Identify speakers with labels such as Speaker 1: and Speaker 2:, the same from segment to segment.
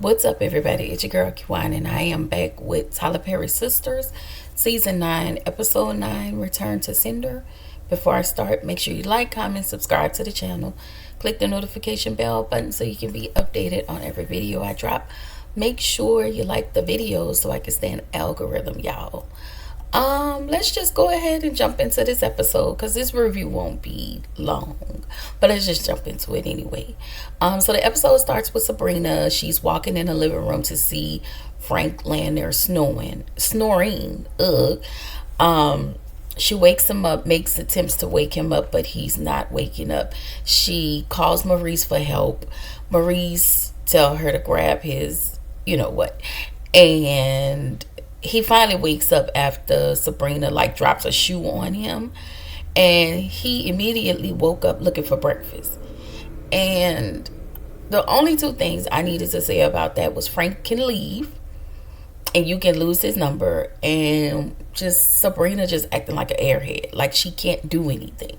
Speaker 1: What's up, everybody? It's your girl Kiwan, and I am back with Tyler Perry Sisters, Season 9, Episode 9, Return to Sender. Before I start, make sure you like, comment, subscribe to the channel. Click the notification bell button so you can be updated on every video I drop. Make sure you like the videos so I can stay in the algorithm, y'all. Let's just go ahead and jump into this episode because this review won't be long, but let's just jump into it anyway. So the episode starts with Sabrina. She's walking in the living room to see Frank laying there snoring. She wakes him up, makes attempts to wake him up, but he's not waking up. She calls Maurice for help. Maurice tell her to grab his, and he finally wakes up after Sabrina drops a shoe on him, and he immediately woke up looking for breakfast. And the only two things I needed to say about that was Frank can leave and you can lose his number, and just Sabrina just acting like an airhead, like she can't do anything.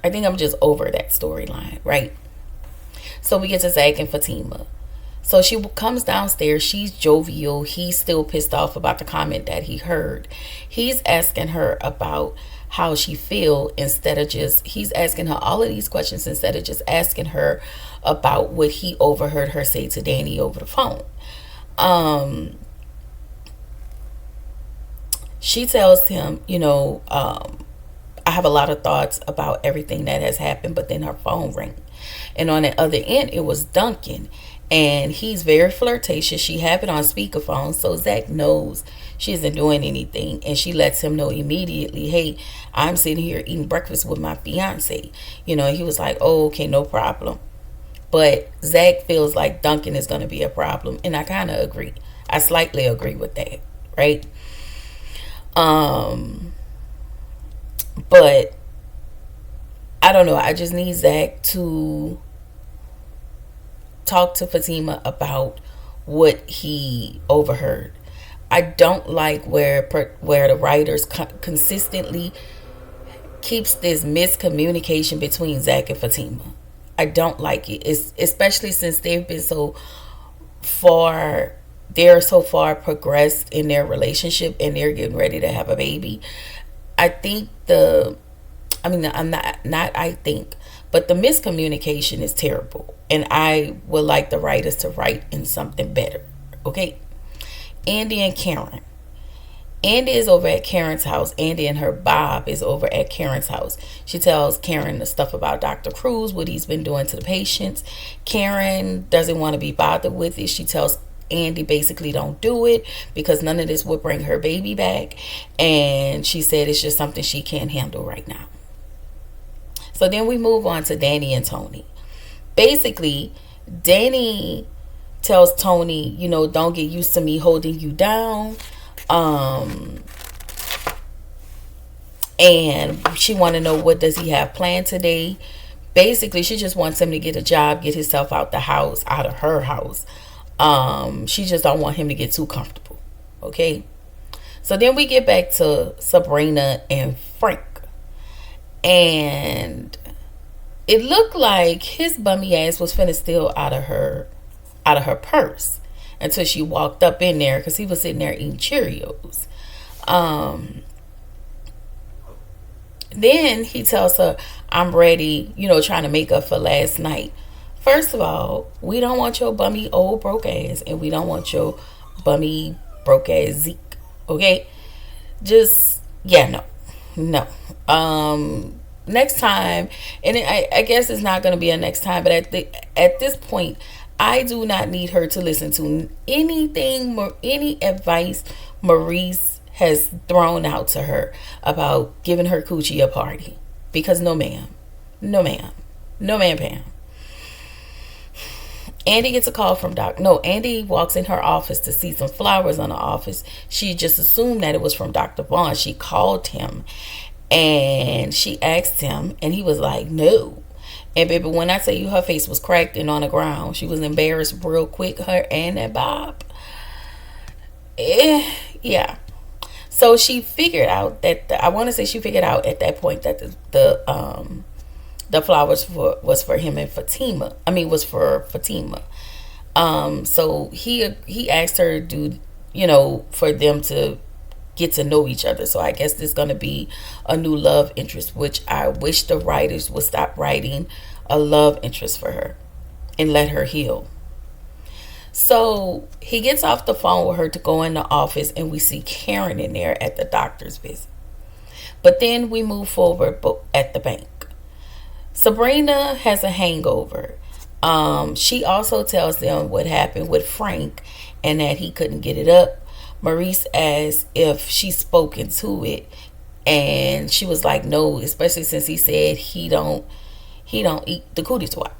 Speaker 1: I think I'm just over that storyline, right? So we get to Zach and Fatima. So she comes downstairs. She's jovial. He's still pissed off about the comment that he heard. He's asking her about how she feel he's asking her all of these questions instead of just asking her about what he overheard her say to Danny over the phone. She tells him, I have a lot of thoughts about everything that has happened, but then her phone rang. And on the other end, it was Duncan. And he's very flirtatious. She have it on speakerphone, so Zach knows she isn't doing anything. And she lets him know immediately, hey, I'm sitting here eating breakfast with my fiance. He was like, oh, okay, no problem. But Zach feels like Duncan is going to be a problem. And I kind of agree. I slightly agree with that, right? But I don't know. I just need Zach to talk to Fatima about what he overheard. I don't like where the writers consistently keeps this miscommunication between Zach and Fatima. I don't like it. It's especially since they've been so far progressed in their relationship and they're getting ready to have a baby. But the miscommunication is terrible. And I would like the writers to write in something better. Okay? Andy and Karen. Andy is over at Karen's house. Andy and her Bob is over at Karen's house. She tells Karen the stuff about Dr. Cruz, what he's been doing to the patients. Karen doesn't want to be bothered with it. She tells Andy basically don't do it because none of this would bring her baby back. And she said it's just something she can't handle right now. So then we move on to Danny and Tony. Basically, Danny tells Tony, don't get used to me holding you down. And she want to know what does he have planned today. Basically, she just wants him to get a job, get himself out of her house. She just don't want him to get too comfortable. Okay. So then we get back to Sabrina and Frank. And it looked like his bummy ass was finna steal out of her purse until she walked up in there because he was sitting there eating Cheerios. Then he tells her, I'm ready, trying to make up for last night. First of all, we don't want your bummy old broke ass, and we don't want your bummy broke ass Zeke. Okay? Just, no. Next time, and I guess it's not going to be a next time, but at this point, I do not need her to listen to any advice Maurice has thrown out to her about giving her coochie a party. Because no ma'am, Pam. Andy gets a call from Andy walks in her office to see some flowers on the office. She just assumed that it was from Dr. Vaughn. She called him and she asked him and he was like, no. And baby, when I tell you her face was cracked and on the ground, she was embarrassed real quick, her and that Bob. Yeah. So she figured out that she figured out at that point that the flowers was for him and Fatima. Was for Fatima. So he asked her to do, for them to get to know each other. So I guess there's gonna be a new love interest, which I wish the writers would stop writing a love interest for her and let her heal. So he gets off the phone with her to go in the office, and we see Karen in there at the doctor's visit. But then we move forward at the bank. Sabrina has a hangover. She also tells them what happened with Frank and that he couldn't get it up. Maurice asks if she's spoken to it, and she was like, no, especially since he said he don't eat the cootie twat.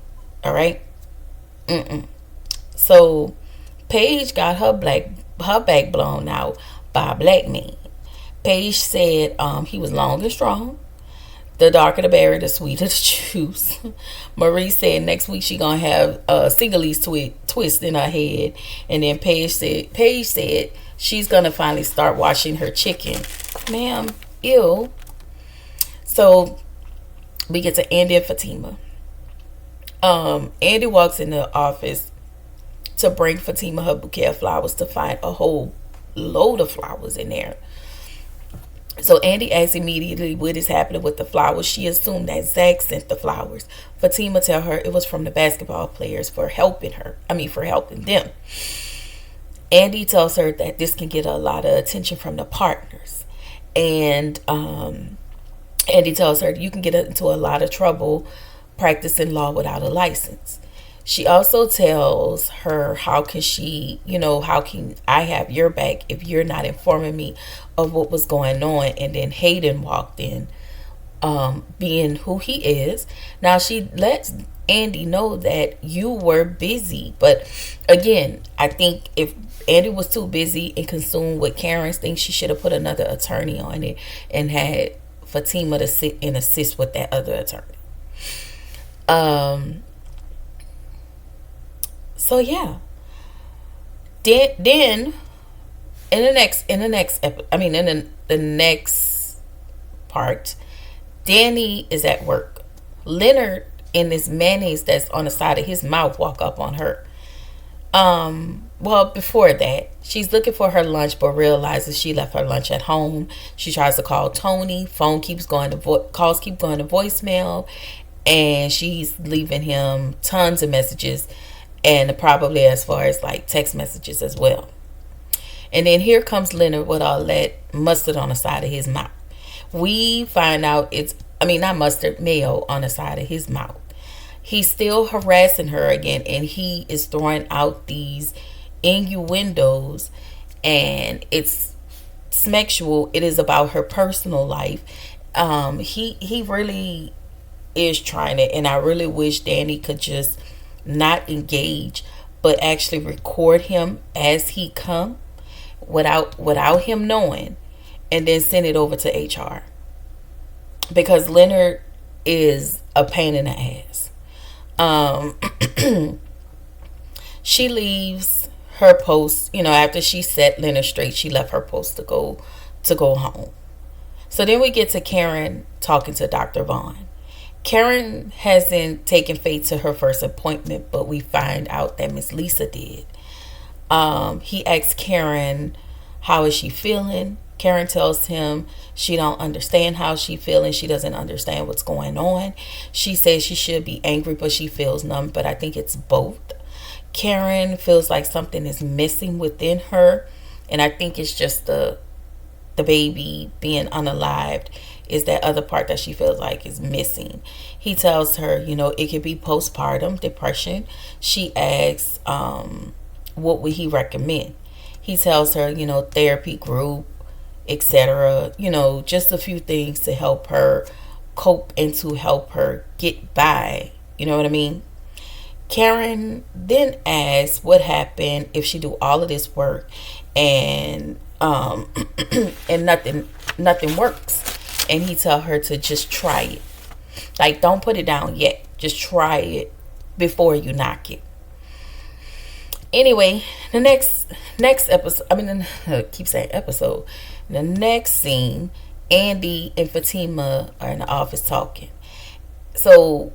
Speaker 1: All right. So Paige got her back blown out by a black man. Paige said he was long and strong. The darker the berry, the sweeter the juice. Marie said next week she gonna have a Senegalese twist in her head, and then Paige said she's gonna finally start washing her chicken. Ma'am, ew. So we get to Andy and Fatima. Andy walks in the office to bring Fatima her bouquet of flowers to find a whole load of flowers in there. So Andy asks immediately what is happening with the flowers. She assumed that Zach sent the flowers. Fatima tell her it was from the basketball players for helping them. Andy tells her that this can get a lot of attention from the partners. And Andy tells her you can get into a lot of trouble practicing law without a license. She also tells her, how can I have your back if you're not informing me of what was going on? And then Hayden walked in, being who he is. Now she lets Andy know that you were busy. But again, I think if Andy was too busy and consumed with Karen's thing, she should have put another attorney on it and had Fatima to sit and assist with that other attorney. So yeah. Then in the next part, Danny is at work. Leonard and this mayonnaise that's on the side of his mouth walk up on her. Well, before that, she's looking for her lunch but realizes she left her lunch at home. She tries to call Tony. Calls keep going to voicemail, and she's leaving him tons of messages, and probably as far as like text messages as well. And then here comes Leonard with all that mustard on the side of his mouth. We find out not mustard, mayo on the side of his mouth. He's still harassing her again, and he is throwing out these innuendos, and it's sexual. It is about her personal life. He really is trying it, and I really wish Danny could just not engage but actually record him as he come without him knowing, and then send it over to HR, because Leonard is a pain in the ass. She leaves her post, after she set Leonard straight. She left her post to go home. So then we get to Karen talking to Dr. Vaughn. Karen hasn't taken Faith to her first appointment, but we find out that Miss Lisa did. He asks Karen, how is she feeling? Karen tells him she don't understand how she's feeling. She doesn't understand what's going on. She says she should be angry, but she feels numb. But I think it's both. Karen feels like something is missing within her, and I think it's just the baby being unalived is that other part that she feels like is missing. He tells her, it could be postpartum depression. She asks, what would he recommend? He tells her, therapy group, etc. Just a few things to help her cope and to help her get by. You know what I mean? Karen then asks what happened if she do all of this work and and nothing works. And he tell her to just try it. Like, don't put it down yet. Just try it before you knock it. Anyway, the next episode, I keep saying episode. The next scene, Andy and Fatima are in the office talking. So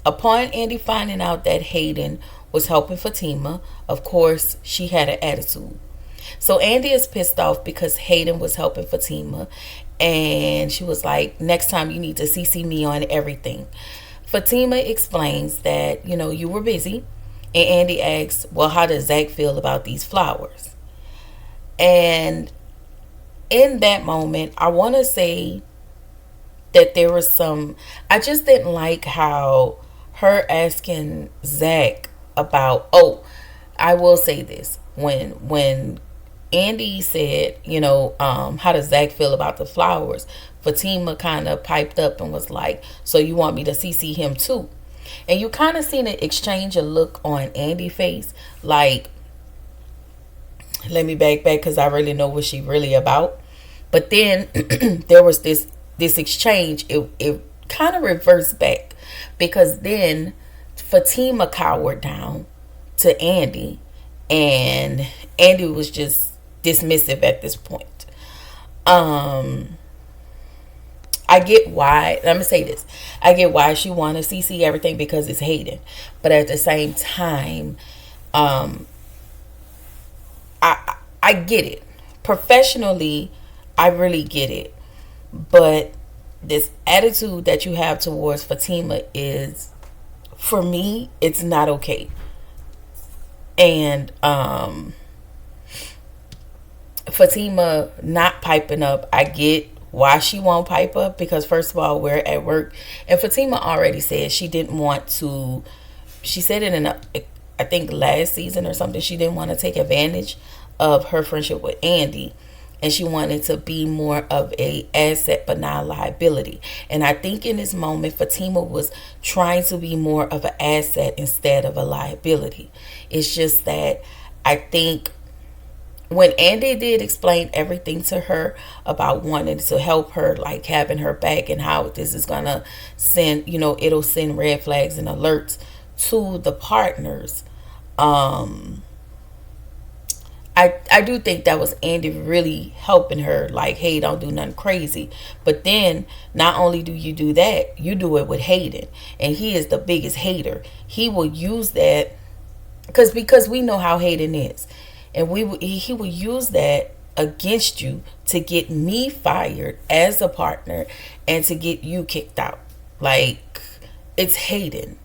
Speaker 1: upon Andy finding out that Hayden was helping Fatima. Of course, she had an attitude. So Andy is pissed off because Hayden was helping Fatima. And she was like, next time you need to CC me on everything. Fatima explains that, you were busy. And Andy asks, well, how does Zach feel about these flowers? And in that moment, I want to say that there was I just didn't like how her asking Zach about, I will say this. When Andy said, how does Zach feel about the flowers? Fatima kind of piped up and was like, so you want me to CC him too? And you kind of seen an exchange a look on Andy's face, like, let me back because I really know what she really about. But then there was this exchange. It kind of reversed back, because then Fatima cowered down to Andy, and Andy was just dismissive at this point. I get why. Let me say this. I get why she wanted to CC everything, because it's Hayden. But at the same time, I get it. Professionally, I really get it. But this attitude that you have towards Fatima is, for me, it's not okay. And Fatima not piping up, I get why she won't pipe up, because first of all, we're at work, and Fatima already said she didn't want to. She said it in I think last season or something. She didn't want to take advantage of her friendship with Andy, and she wanted to be more of a asset but not a liability. And I think in this moment, Fatima was trying to be more of an asset instead of a liability. It's just that I think when Andy did explain everything to her about wanting to help her, like having her back, and how this is gonna send, it'll send red flags and alerts to the partners. I do think that was Andy really helping her, like, hey, don't do nothing crazy. But then not only do you do that, you do it with Hayden, and he is the biggest hater. He will use that because we know how Hayden is. And he will use that against you to get me fired as a partner and to get you kicked out. Like, it's Hayden,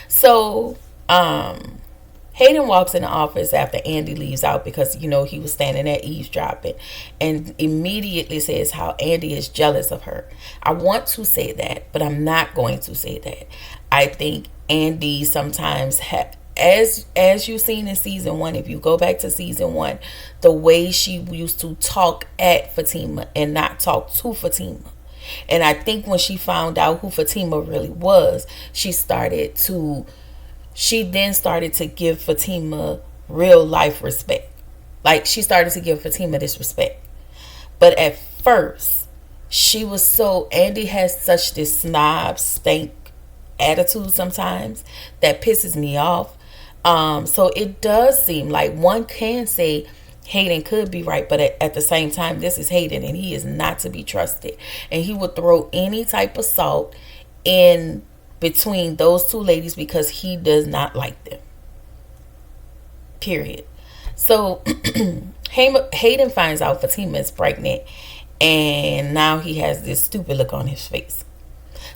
Speaker 1: So, Hayden walks in the office after Andy leaves out, because, he was standing there eavesdropping, and immediately says how Andy is jealous of her. I want to say that, but I'm not going to say that. I think Andy sometimes as you've seen in season 1, if you go back to season 1, the way she used to talk at Fatima and not talk to Fatima. And I think when she found out who Fatima really was, she then started to give Fatima real life respect. Like, she started to give Fatima this respect. But at first, Andy has such this snob stank attitude sometimes that pisses me off. So it does seem like one can say Hayden could be right, but at the same time, this is Hayden, and he is not to be trusted. And he would throw any type of salt in between those two ladies because he does not like them. Period. So Hayden finds out Fatima is pregnant, and now he has this stupid look on his face.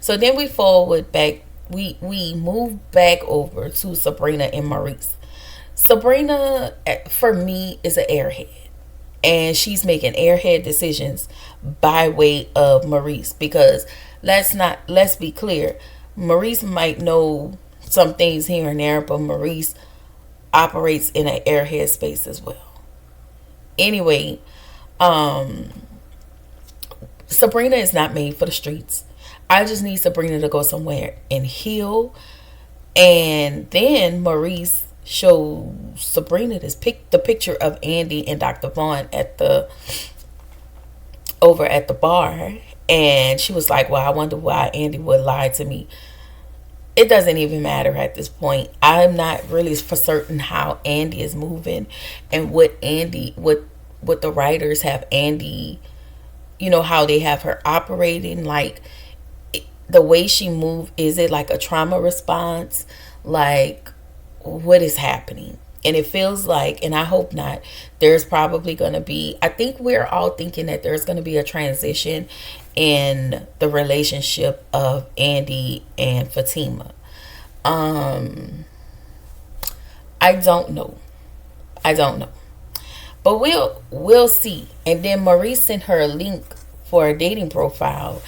Speaker 1: So then we forward back. We move back over to Sabrina and Maurice. Sabrina, for me, is an airhead, and she's making airhead decisions by way of Maurice, because let's be clear, Maurice might know some things here and there, but Maurice operates in an airhead space as well. Anyway, Sabrina is not made for the streets. I just need Sabrina to go somewhere and heal. And then Maurice showed Sabrina the picture of Andy and Dr. Vaughn over at the bar. And she was like, well, I wonder why Andy would lie to me. It doesn't even matter at this point. I'm not really for certain how Andy is moving and what the writers have Andy, how they have her operating. Like, the way she moved, is it like a trauma response? Like, what is happening? And it feels like, and I hope not, there's probably going to be, I think we're all thinking that there's going to be a transition in the relationship of Andy and Fatima. Um, I don't know. I don't know. But we'll see. And then Maurice sent her a link for a dating profile.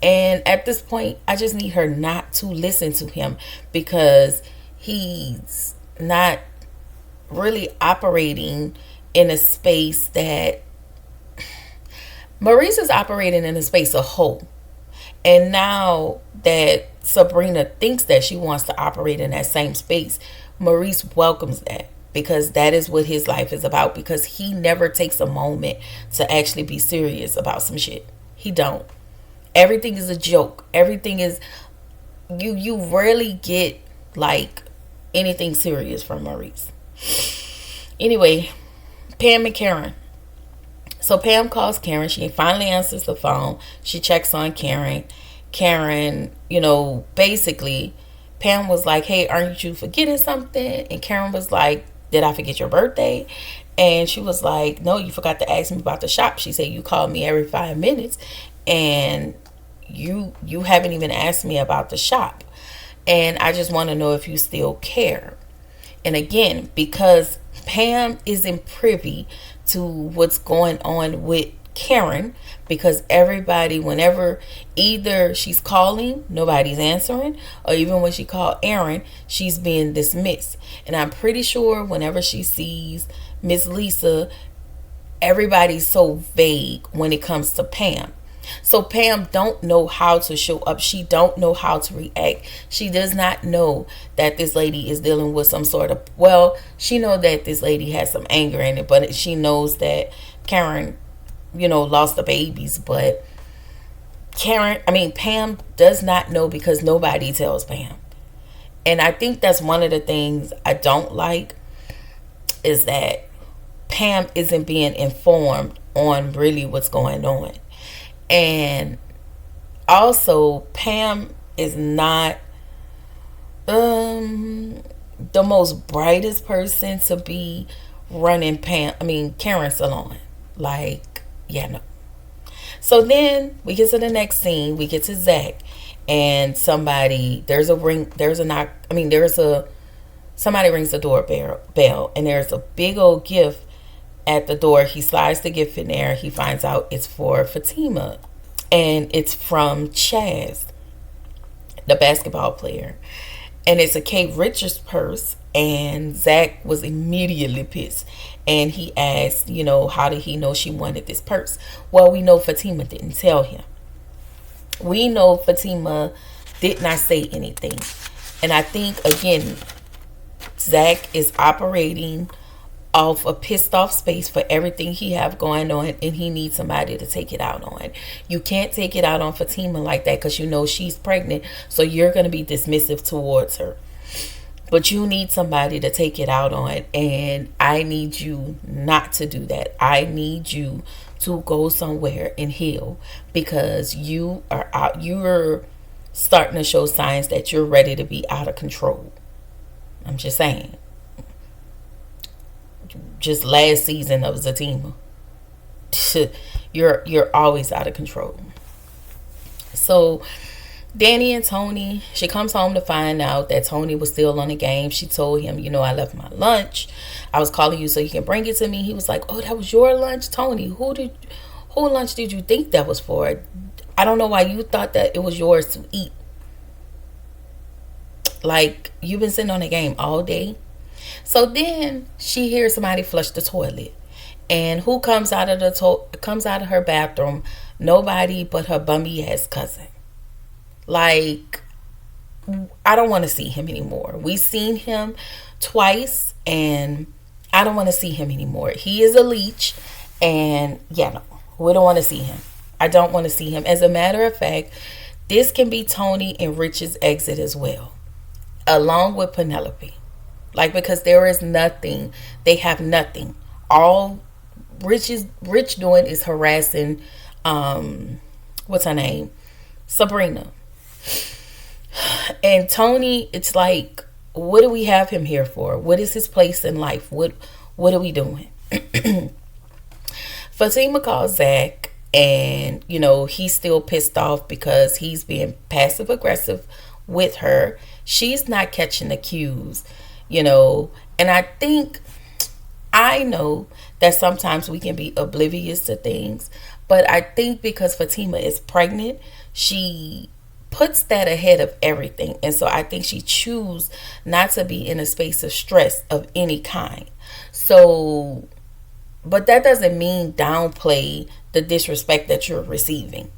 Speaker 1: And at this point, I just need her not to listen to him, because he's not really operating in a space that Maurice is operating in a space of hope. And now that Sabrina thinks that she wants to operate in that same space, Maurice welcomes that, because that is what his life is about, because he never takes a moment to actually be serious about some shit. He don't. Everything is a joke. Everything is, you rarely get like anything serious from Maurice. Anyway, Pam and Karen. So Pam calls Karen. She finally answers the phone. She checks on Karen. Karen, basically, Pam was like, hey, aren't you forgetting something? And Karen was like, did I forget your birthday? And she was like, no, you forgot to ask me about the shop. She said, you call me every 5 minutes and you haven't even asked me about the shop. And I just want to know if you still care. And again, because Pam isn't privy to what's going on with Karen, because everybody, whenever either she's calling, nobody's answering, or even when she called Aaron, she's being dismissed. And I'm pretty sure whenever she sees Miss Lisa, everybody's so vague when it comes to Pam. So Pam don't know how to show up. She don't know how to react. She does not know that this lady is dealing with some sort of, well, she knows that this lady has some anger in it, but she knows that Karen, lost the babies. But Pam does not know, because nobody tells Pam. And I think that's one of the things I don't like, is that Pam isn't being informed on really what's going on. And also, Pam is not the most brightest person to be running Karen's salon. Like, yeah, no. So then we get to the next scene. We get to Zach, and somebody rings the doorbell, and there's a big old gift at the door. He slides the gift in there. He finds out it's for Fatima, and it's from Chaz, the basketball player, and it's a Kate Richards purse. And Zach was immediately pissed, and he asked, how did he know she wanted this purse? Well, we know Fatima didn't tell him. We know Fatima did not say anything. And I think, again, Zach is operating off a pissed off space for everything he have going on, and he needs somebody to take it out on. You can't take it out on Fatima like that, because she's pregnant, so you're going to be dismissive towards her. But you need somebody to take it out on, and I need you not to do that. I need you to go somewhere and heal, because you are out. You're starting to show signs that you're ready to be out of control. I'm just saying. Just last season of Zatima, you're always out of control. So Danny and Tony, she comes home to find out that Tony was still on the game. She told him, I left my lunch. I was calling you so you can bring it to me. He was like, oh, that was your lunch, Tony. Who lunch did you think that was for? I don't know why you thought that it was yours to eat. Like, you've been sitting on the game all day. So then she hears somebody flush the toilet, and who comes out of her bathroom? Nobody but her bummy ass cousin. Like, I don't want to see him anymore. We've seen him twice, and I don't want to see him anymore. He is a leech, and no, we don't want to see him. I don't want to see him. As a matter of fact, this can be Tony and Rich's exit as well, along with Penelope. Like, because there is nothing. They have nothing. All Rich doing is harassing, what's her name? Sabrina. And Tony, it's like, what do we have him here for? What is his place in life? What are we doing? Fatima calls Zach, and he's still pissed off because he's being passive aggressive with her. She's not catching the cues, and I know that sometimes we can be oblivious to things, but I think because Fatima is pregnant, she puts that ahead of everything. And so I think she chooses not to be in a space of stress of any kind. So, but that doesn't mean downplay the disrespect that you're receiving.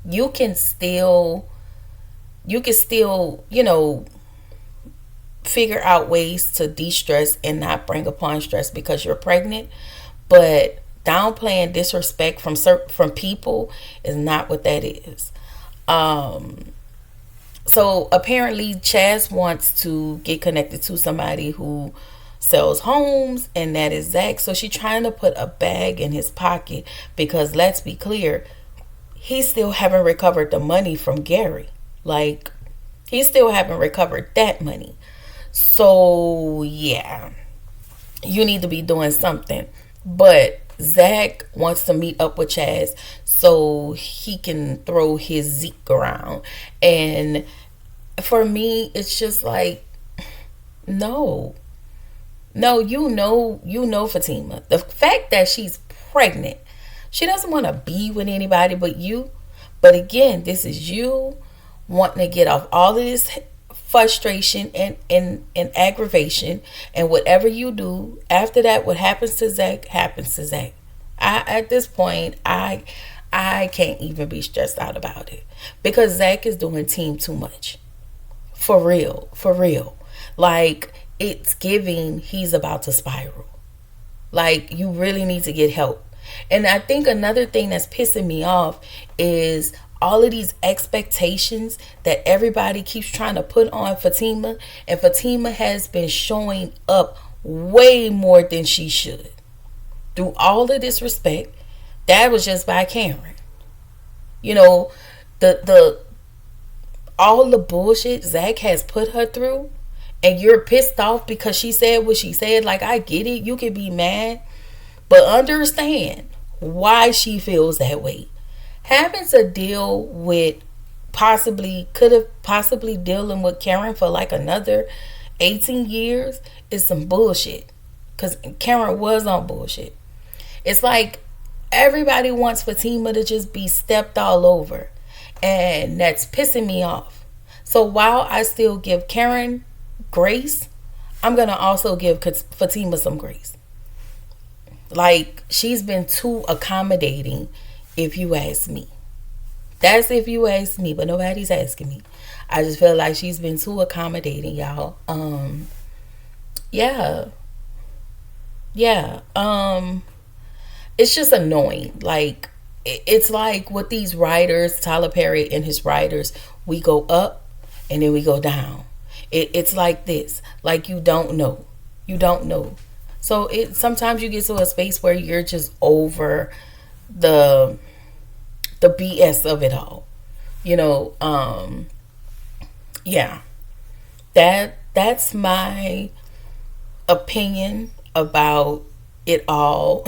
Speaker 1: You can still, figure out ways to de-stress and not bring upon stress because you're pregnant. But downplaying disrespect from people is not what that is. So apparently Chaz wants to get connected to somebody who sells homes, and that is Zach. So she's trying to put a bag in his pocket because, let's be clear, he still haven't recovered the money from Gary. Like, he still haven't recovered that money. So yeah, you need to be doing something. But Zach wants to meet up with Chaz so he can throw his Zeke around. And for me, it's just like, no, you know Fatima. The fact that she's pregnant, she doesn't want to be with anybody but you. But again, this is you wanting to get off all of this frustration and aggravation, and whatever you do after that, what happens to Zach happens to Zach. At this point, I can't even be stressed out about it because Zach is doing team too much. For real. Like, it's giving he's about to spiral. Like, you really need to get help. And I think another thing that's pissing me off is all of these expectations that everybody keeps trying to put on Fatima, and Fatima has been showing up way more than she should. Through all the disrespect, that was just by Karen. The all the bullshit Zach has put her through, and you're pissed off because she said what she said. Like, I get it, you can be mad, but understand why she feels that way. Having to deal with could have possibly dealing with Karen for like another 18 years is some bullshit. Because Karen was on bullshit. It's like everybody wants Fatima to just be stepped all over. And that's pissing me off. So while I still give Karen grace, I'm going to also give Fatima some grace. Like, she's been too accommodating, if you ask me. That's if you ask me, but nobody's asking me. I just feel like she's been too accommodating, y'all. Yeah. It's just annoying. Like, it's like with these writers, Tyler Perry and his writers, we go up and then we go down. It's like this. Like, you don't know. So sometimes you get to a space where you're just over the BS of it all. Yeah. That's my opinion about it all.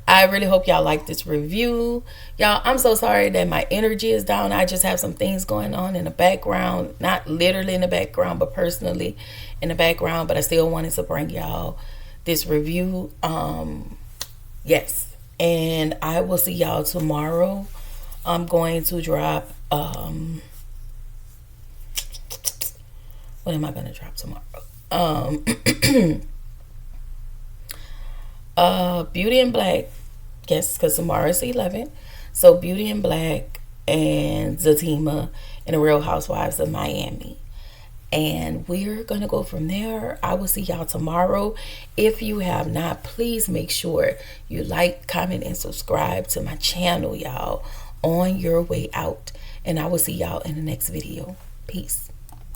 Speaker 1: I really hope y'all like this review. Y'all, I'm so sorry that my energy is down. I just have some things going on in the background. Not literally in the background, but personally in the background. But I still wanted to bring y'all this review. Yes. And I will see y'all tomorrow. I'm going to drop... what am I going to drop tomorrow? Beauty in Black. Yes, because tomorrow is 11. So Beauty in Black and Zatima and the Real Housewives of Miami. And we're going to go from there. I will see y'all tomorrow. If you have not, please make sure you like, comment, and subscribe to my channel, y'all, on your way out. And I will see y'all in the next video. Peace.